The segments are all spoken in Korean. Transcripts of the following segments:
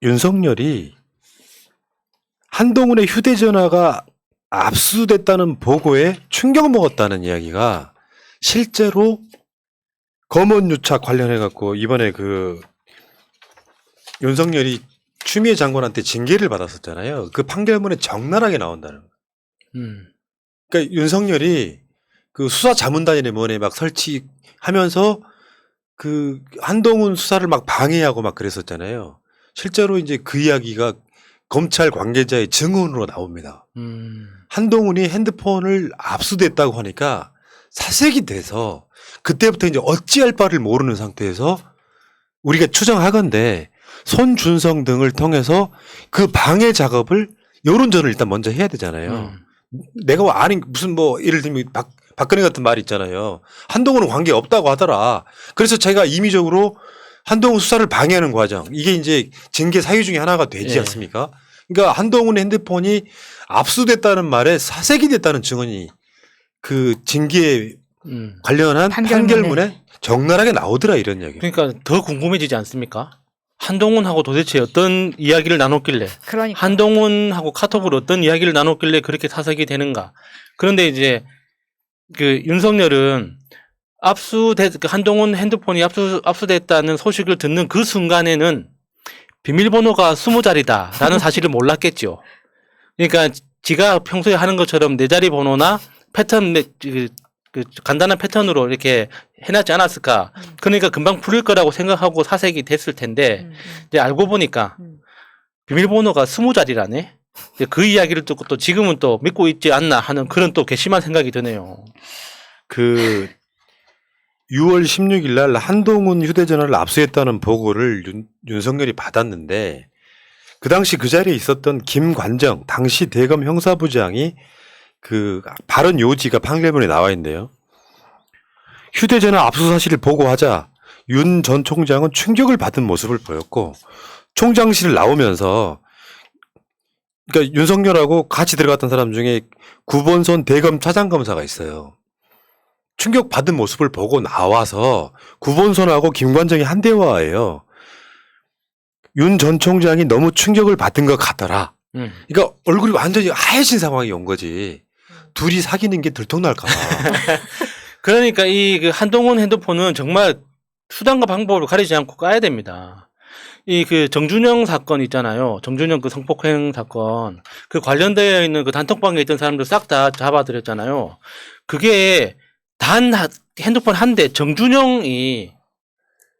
윤석열이 한동훈의 휴대전화가 압수됐다는 보고에 충격 먹었다는 이야기가 실제로 검언유착 관련해갖고 이번에 그 윤석열이 추미애 장관한테 징계를 받았었잖아요. 그 판결문에 적나라하게 나온다는 거예요. 그러니까 윤석열이 그 수사자문단이네 뭐네 막 설치하면서 그 한동훈 수사를 막 방해하고 막 그랬었잖아요. 실제로 이제 그 이야기가 검찰 관계자의 증언으로 나옵니다. 한동훈이 핸드폰을 압수됐다고 하니까 사색이 돼서 그때부터 이제 어찌할 바를 모르는 상태에서 우리가 추정하건대 손준성 등을 통해서 그 방해 작업을 여론전을 일단 먼저 해야 되잖아요. 내가 아니 무슨 뭐 예를 들면 박근혜 같은 말이 있잖아요. 한동훈은 관계 없다고 하더라. 그래서 제가 임의적으로 한동훈 수사를 방해하는 과정 이게 이제 징계 사유 중에 하나가 되지 않습니까? 그러니까 한동훈 핸드폰이 압수됐다는 말에 사색이 됐다는 증언이 그 징계에 관련한 판결문에 적나라하게 나오더라 이런 이야기. 그러니까 더 궁금해지지 않습니까? 한동훈하고 도대체 어떤 이야기를 나눴길래 그러니까. 한동훈하고 카톡으로 어떤 이야기를 나눴길래 그렇게 사색이 되는가. 그런데 이제 그 윤석열은 한동훈 핸드폰이 압수됐다는 소식을 듣는 그 순간에는 비밀번호가 20자리다라는 사실을 몰랐겠죠. 그러니까 지가 평소에 하는 것처럼 4자리 번호나 패턴, 그 간단한 패턴으로 이렇게 해놨지 않았을까. 그러니까 금방 풀릴 거라고 생각하고 사색이 됐을 텐데 이제 알고 보니까 비밀번호가 20자리라네. 그 이야기를 듣고 또 지금은 또 믿고 있지 않나 하는 그런 또 괘씸한 생각이 드네요. 그 6월 16일 날 한동훈 휴대전화를 압수했다는 보고를 윤석열이 받았는데 그 당시 그 자리에 있었던 김관정 당시 대검 형사부장이 그 발언 요지가 판결문에 나와 있는데요. 휴대전화 압수 사실을 보고하자 윤 전 총장은 충격을 받은 모습을 보였고 총장실을 나오면서 그러니까 윤석열하고 같이 들어갔던 사람 중에 구본선 대검 차장검사가 있어요. 충격받은 모습을 보고 나와서 구본선하고 김관정이 한 대화예요. 윤 전 총장이 너무 충격을 받은 것 같더라. 그러니까 얼굴이 완전히 하얘진 상황이 온 거지. 둘이 사귀는 게 들통날까 봐. 그러니까 이 그 한동훈 핸드폰은 정말 수단과 방법을 가리지 않고 까야 됩니다. 이 그 정준영 사건 있잖아요. 정준영 그 성폭행 사건. 그 관련되어 있는 그 단톡방에 있던 사람들 싹 다 잡아들였잖아요. 그게 단 핸드폰 한 대 정준영이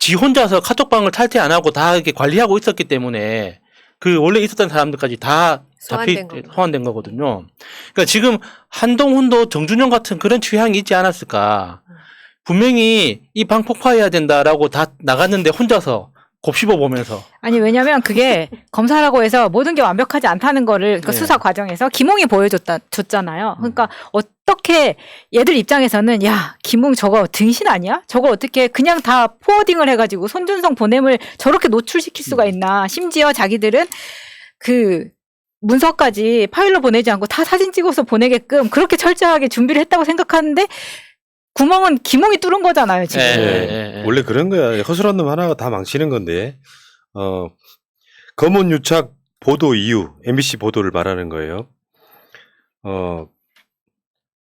지 혼자서 카톡방을 탈퇴 안 하고 다 이렇게 관리하고 있었기 때문에 그 원래 있었던 사람들까지 다 소환된 거거든요. 그러니까 지금 한동훈도 정준영 같은 그런 취향이 있지 않았을까. 분명히 이 방 폭파해야 된다라고 다 나갔는데 혼자서 곱씹어 보면서. 아니 왜냐면 그게 검사라고 해서 모든 게 완벽하지 않다는 거를 그러니까 수사 과정에서 김홍이 줬잖아요. 그러니까 어떻게 얘들 입장에서는 야 김홍 저거 등신 아니야? 저거 어떻게 그냥 다 포워딩을 해가지고 손준성 보냄을 저렇게 노출시킬 수가 있나? 심지어 자기들은 그 문서까지 파일로 보내지 않고 다 사진 찍어서 보내게끔 그렇게 철저하게 준비를 했다고 생각하는데 구멍은 김홍이 뚫은 거잖아요 지금. 원래 그런 거야. 허술한 놈 하나가 다 망치는 건데 검언유착 보도 이유 MBC 보도를 말하는 거예요.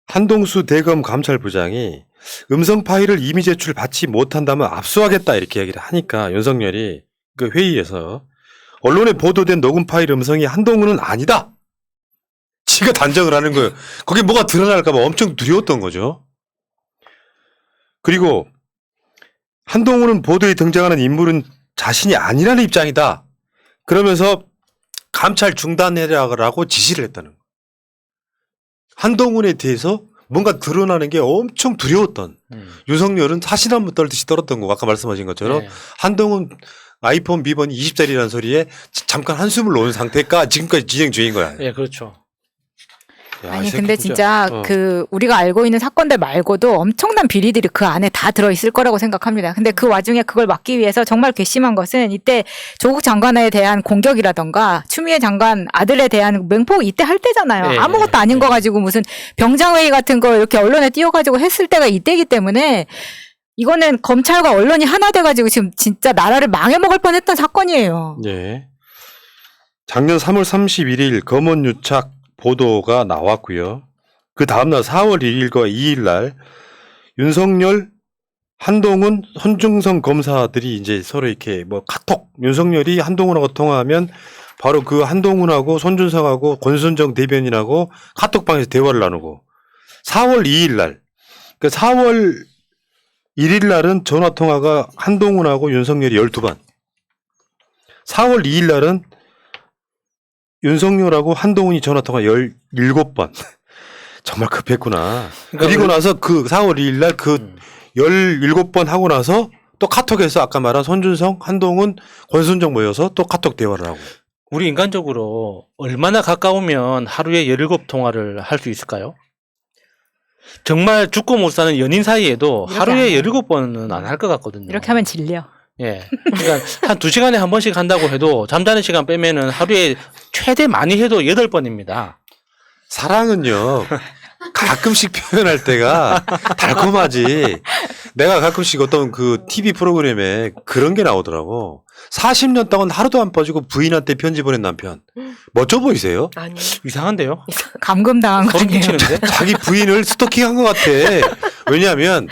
한동수 대검 감찰부장이 음성 파일을 이미 제출 받지 못한다면 압수하겠다 이렇게 얘기를 하니까 윤석열이 그 회의에서 언론에 보도된 녹음 파일 음성이 한동훈은 아니다. 지가 단정을 하는 거예요. 거기에 뭐가 드러날까 봐 엄청 두려웠던 거죠. 그리고 한동훈은 보도에 등장하는 인물은 자신이 아니라는 입장이다. 그러면서 감찰 중단해라고 지시를 했다는 거예요. 한동훈에 대해서 뭔가 드러나는 게 엄청 두려웠던 윤석열은 사실 한번 떨듯이 떨었던 거 아까 말씀하신 것처럼 한동훈 아이폰 비번이 20짜리라는 소리에 잠깐 한숨을 놓은 상태가 지금까지 진행 중인 거야. 예, 그렇죠. 아니 근데 진짜 그 우리가 알고 있는 사건들 말고도 엄청난 비리들이 그 안에 다 들어있을 거라고 생각합니다. 근데 그 와중에 그걸 막기 위해서 정말 괘씸한 것은 이때 조국 장관에 대한 공격이라던가 추미애 장관 아들에 대한 맹폭 이때 할 때잖아요. 아무것도 아닌 거 가지고 무슨 병장회의 같은 거 이렇게 언론에 띄워가지고 했을 때가 이때이기 때문에 이거는 검찰과 언론이 하나 돼가지고 지금 진짜 나라를 망해먹을 뻔했던 사건이에요. 예. 작년 3월 31일 검언유착 보도가 나왔고요. 그 다음날 4월 1일과 2일날 윤석열, 한동훈, 손준성 검사들이 이제 서로 이렇게 뭐 카톡, 윤석열이 한동훈하고 통화하면 바로 그 한동훈하고 손준성하고 권순정 대변인하고 카톡방에서 대화를 나누고 4월 2일날, 그 4월 1일날은 전화통화가 한동훈하고 윤석열이 12번, 4월 2일날은 윤석열하고 한동훈이 전화통화 17번. 정말 급했구나. 그리고 나서 그 4월 2일 날 그 17번 하고 나서 또 카톡에서 아까 말한 손준성, 한동훈, 권순정 모여서 또 카톡 대화를 하고. 우리 인간적으로 얼마나 가까우면 하루에 17통화를 할 수 있을까요? 정말 죽고 못 사는 연인 사이에도 이렇게 하루에 안 해요. 17번은 안 할 것 같거든요. 이렇게 하면 질려. 예. 그러니까 한 2시간에 한 번씩 한다고 해도 잠자는 시간 빼면은 하루에 최대 많이 해도 8번입니다. 사랑은요, 가끔씩 표현할 때가 달콤하지. 내가 가끔씩 어떤 그 TV 프로그램에 그런 게 나오더라고. 40년 동안 하루도 안 빠지고 부인한테 편지 보낸 남편. 멋져 보이세요? 아니. 이상한데요? 감금당한 거 소름 아니에요? 끼치는데? 자기 부인을 스토킹한 것 같아. 왜냐하면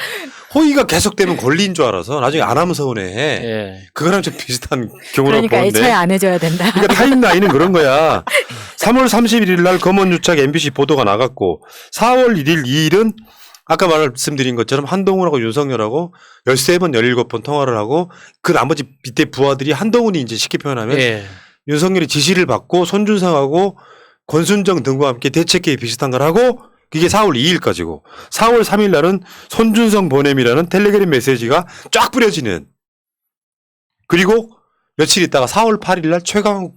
호의가 계속되면 권리인 줄 알아서 나중에 안 하면 서운해. 예. 그거랑 좀 비슷한 경우라고 그러니까 보는데. 애초에 안 해줘야 된다. 그러니까 타임라인은 그런 거야. 3월 31일 날 검언유착 MBC 보도가 나갔고 4월 1일, 2일은 아까 말씀드린 것처럼 한동훈하고 윤석열하고 13번, 17번 통화를 하고 그 나머지 밑에 부하들이 한동훈이 이제 쉽게 표현하면 예. 윤석열이 지시를 받고 손준성하고 권순정 등과 함께 대책회의 비슷한 걸 하고 그게 4월 2일까지고 4월 3일 날은 손준성 보냄이라는 텔레그램 메시지가 쫙 뿌려지는 그리고 며칠 있다가 4월 8일 날 최강욱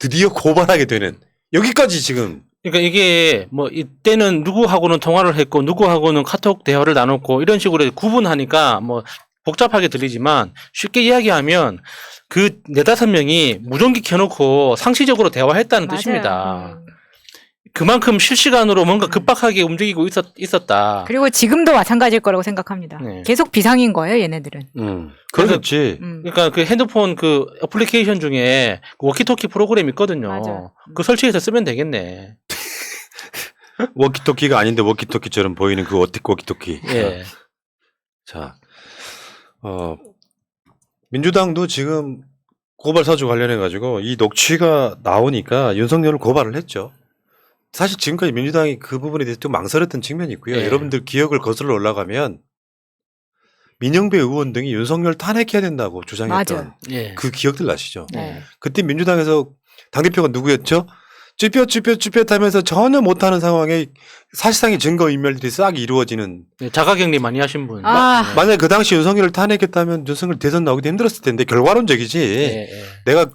드디어 고발하게 되는 여기까지 지금 그러니까 이게 뭐 이때는 누구하고는 통화를 했고 누구하고는 카톡 대화를 나눴고 이런 식으로 구분하니까 뭐 복잡하게 들리지만 쉽게 이야기하면 그 4-5명이 무전기 켜놓고 상시적으로 대화했다는 맞아요. 뜻입니다. 그만큼 실시간으로 뭔가 급박하게 움직이고 있었다. 그리고 지금도 마찬가지일 거라고 생각합니다. 네. 계속 비상인 거예요, 얘네들은. 그렇지. 그러니까 그 핸드폰 그 어플리케이션 중에 그 워키토키 프로그램 있거든요. 맞아. 그 설치해서 쓰면 되겠네. 워키토키가 아닌데 워키토키처럼 보이는 그 워키토키. 예. 자, 민주당도 지금 고발 사주 관련해 가지고 이 녹취가 나오니까 윤석열을 고발을 했죠. 사실 지금까지 민주당이 그 부분에 대해서 좀 망설였던 측면이 있고요. 예. 여러분들 기억을 거슬러 올라가면 민영배 의원 등이 윤석열 탄핵해야 된다고 주장했던 맞아. 예. 그 기억들 나시죠? 네. 그때 민주당에서 당대표가 누구였죠? 쭈뼛 하면서 전혀 못하는 상황에 사실상의 증거인멸들이 싹 이루어지는 네, 자가격리 많이 하신 분. 아. 만약에 그 당시 윤석열을 탄핵했다면 윤석열 대선 나오기도 힘들었을 텐데 결과론적이지. 예, 예. 내가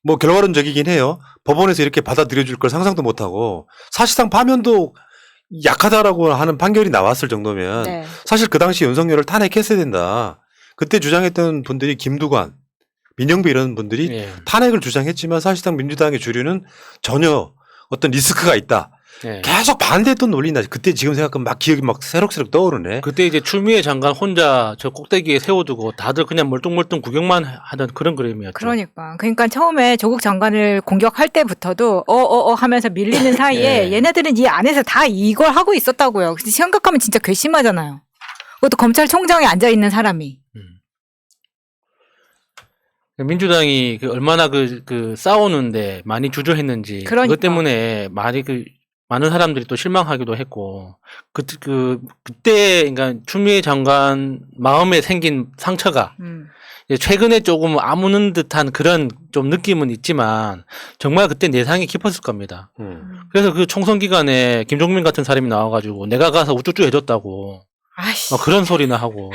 뭐 결과론적이긴 해요. 법원에서 이렇게 받아들여 줄 걸 상상도 못하고 사실상 파면도 약하다라고 하는 판결이 나왔을 정도면 네. 사실 그 당시 윤석열을 탄핵했어야 된다. 그때 주장했던 분들이 김두관, 민영배 이런 분들이 예. 탄핵을 주장했지만 사실상 민주당의 주류는 전혀 어떤 리스크가 있다. 예. 계속 반대했던 논리나 그때 지금 생각하면 막 기억이 막 새록새록 떠오르네. 그때 이제 추미애 장관 혼자 저 꼭대기에 세워두고 다들 그냥 멀뚱멀뚱 구경만 하던 그런 그림이었죠. 그러니까 처음에 조국 장관을 공격할 때부터도 하면서 밀리는 사이에 예. 얘네들은 이 안에서 다 이걸 하고 있었다고요. 근데 생각하면 진짜 괘씸하잖아요. 그것도 검찰총장에 앉아 있는 사람이. 민주당이 그 얼마나 그 싸우는데 많이 주저했는지 그러니까. 그것 때문에 많이 많은 사람들이 또 실망하기도 했고 그때 그러니까 추미애 장관 마음에 생긴 상처가 이제 최근에 조금 아무는 듯한 그런 좀 느낌은 있지만 정말 그때 내상이 깊었을 겁니다. 그래서 그 총선 기간에 김종민 같은 사람이 나와가지고 내가 가서 우쭈쭈 해줬다고 아이씨. 그런 소리나 하고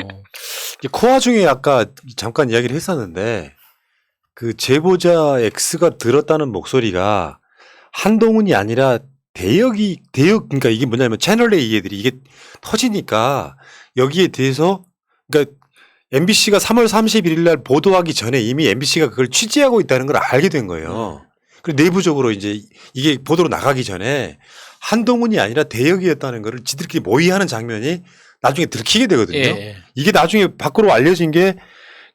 그 와중에 아까 잠깐 이야기를 했었는데 그 제보자 X가 들었다는 목소리가 한동훈이 아니라 대역 그러니까 이게 뭐냐면 채널 A 애들이 이게 터지니까 여기에 대해서 그러니까 MBC가 3월 31일 날 보도하기 전에 이미 MBC가 그걸 취재하고 있다는 걸 알게 된 거예요. 그리고 내부적으로 이제 이게 보도로 나가기 전에 한동훈이 아니라 대역이었다는 거를 지들끼리 모의하는 장면이 나중에 들키게 되거든요. 예. 이게 나중에 밖으로 알려진 게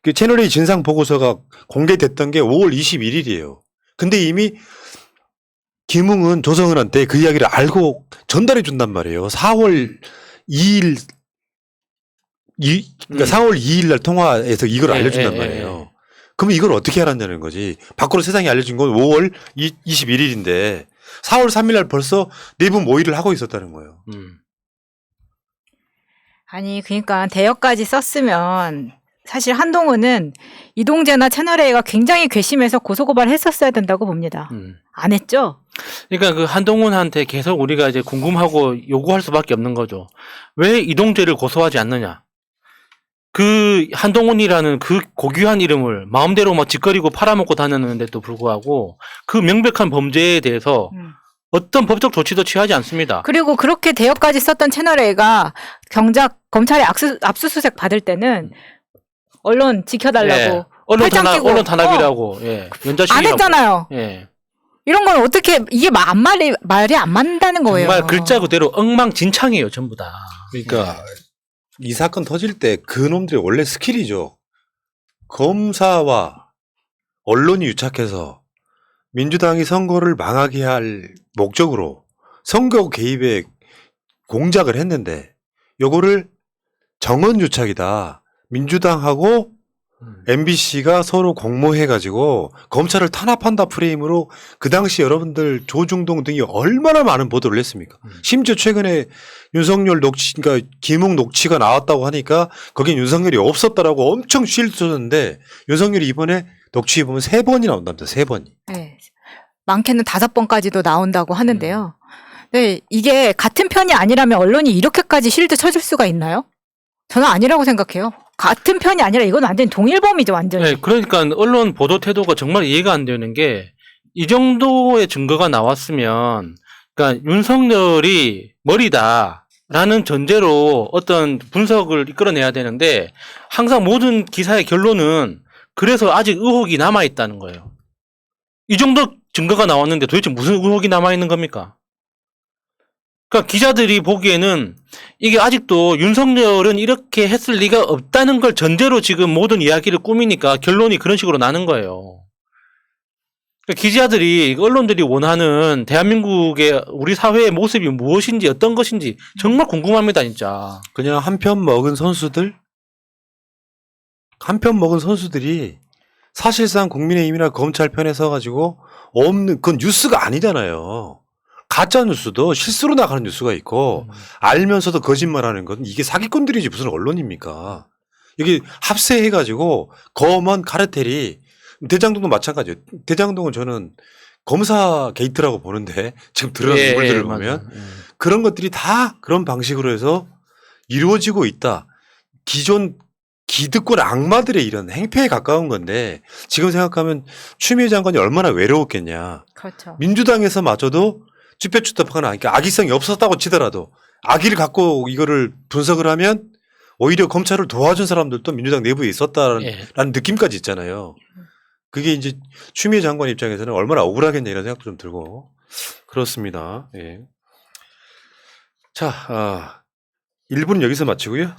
그 채널A 진상 보고서가 공개됐던 게 5월 21일이에요. 근데 이미 김웅은 조성은한테 그 이야기를 알고 전달해 준단 말이에요. 4월 2일 그러니까 4월 2일 날 통화에서 이걸 알려준단 말이에요. 그럼 이걸 어떻게 알았냐는 거지. 밖으로 세상에 알려진 건 5월 21일인데 4월 3일 날 벌써 내부 모의를 하고 있었다는 거예요. 아니 그러니까 대여까지 썼으면 사실 한동훈은 이동재나 채널A가 굉장히 괘씸해서 고소고발했었어야 된다고 봅니다. 안 했죠? 그러니까 그 한동훈한테 계속 우리가 이제 궁금하고 요구할 수밖에 없는 거죠. 왜 이동재를 고소하지 않느냐? 그 한동훈이라는 그 고귀한 이름을 마음대로 막 짓거리고 팔아먹고 다녔는데도 불구하고 그 명백한 범죄에 대해서 어떤 법적 조치도 취하지 않습니다. 그리고 그렇게 대여까지 썼던 채널A가 경작 검찰의 압수수색 받을 때는 언론 지켜달라고 언론 팔짱 끼고 언론 탄압이라고 연좌식이라고 안 했잖아요. 이런 건 어떻게 이게 말이 안 맞는다는 거예요. 정말 글자 그대로 엉망진창이에요, 전부 다. 그러니까 이 사건 터질 때 그놈들이 원래 스킬이죠. 검사와 언론이 유착해서 민주당이 선거를 망하게 할 목적으로 선거 개입에 공작을 했는데 요거를 정원 유착이다. 민주당하고 MBC가 서로 공모해가지고 검찰을 탄압한다 프레임으로 그 당시 여러분들 조중동 등이 얼마나 많은 보도를 했습니까? 심지어 최근에 윤석열 그러니까 김웅 녹취가 나왔다고 하니까 거긴 윤석열이 없었다라고 엄청 쉴드 쳤는데 윤석열이 이번에 녹취 보면 3번이 나온답니다. 3번이. 네. 많게는 5번까지도 나온다고 하는데요. 네, 이게 같은 편이 아니라면 언론이 이렇게까지 쉴드 쳐줄 수가 있나요? 저는 아니라고 생각해요. 같은 편이 아니라 이건 완전히 동일범이죠, 완전히. 네, 그러니까 언론 보도 태도가 정말 이해가 안 되는 게 이 정도의 증거가 나왔으면 그러니까 윤석열이 머리다라는 전제로 어떤 분석을 이끌어내야 되는데 항상 모든 기사의 결론은 그래서 아직 의혹이 남아있다는 거예요. 이 정도 증거가 나왔는데 도대체 무슨 의혹이 남아있는 겁니까? 그러니까 기자들이 보기에는 이게 아직도 윤석열은 이렇게 했을 리가 없다는 걸 전제로 지금 모든 이야기를 꾸미니까 결론이 그런 식으로 나는 거예요. 그러니까 기자들이 언론들이 원하는 대한민국의 우리 사회의 모습이 무엇인지 어떤 것인지 정말 궁금합니다, 진짜. 그냥 한 편 먹은 선수들이 사실상 국민의힘이나 검찰 편에 서가지고 없는 그건 뉴스가 아니잖아요. 가짜 뉴스도 실수로 나가는 뉴스가 있고 알면서도 거짓말하는 건 이게 사기꾼들이지 무슨 언론입니까? 여기 합세해가지고 검언 카르텔이 대장동도 마찬가지예요. 대장동은 저는 검사 게이트라고 보는데 지금 드러난 인물들을 보면 그런 것들이 다 그런 방식으로 해서 이루어지고 있다. 기존 기득권 악마들의 이런 행패에 가까운 건데 지금 생각하면 추미애 장관이 얼마나 외로웠겠냐. 그렇죠. 민주당에서마저도 쭈뼛쭈뼛하거나 그러니까 악의성이 없었다고 치더라도 악의를 갖고 이거를 분석을 하면 오히려 검찰을 도와준 사람들도 민주당 내부에 있었다라는 느낌까지 있잖아요. 그게 이제 추미애 장관 입장에서는 얼마나 억울하겠냐 이런 생각도 좀 들고 그렇습니다. 예. 자, 1부는 여기서 마치고요.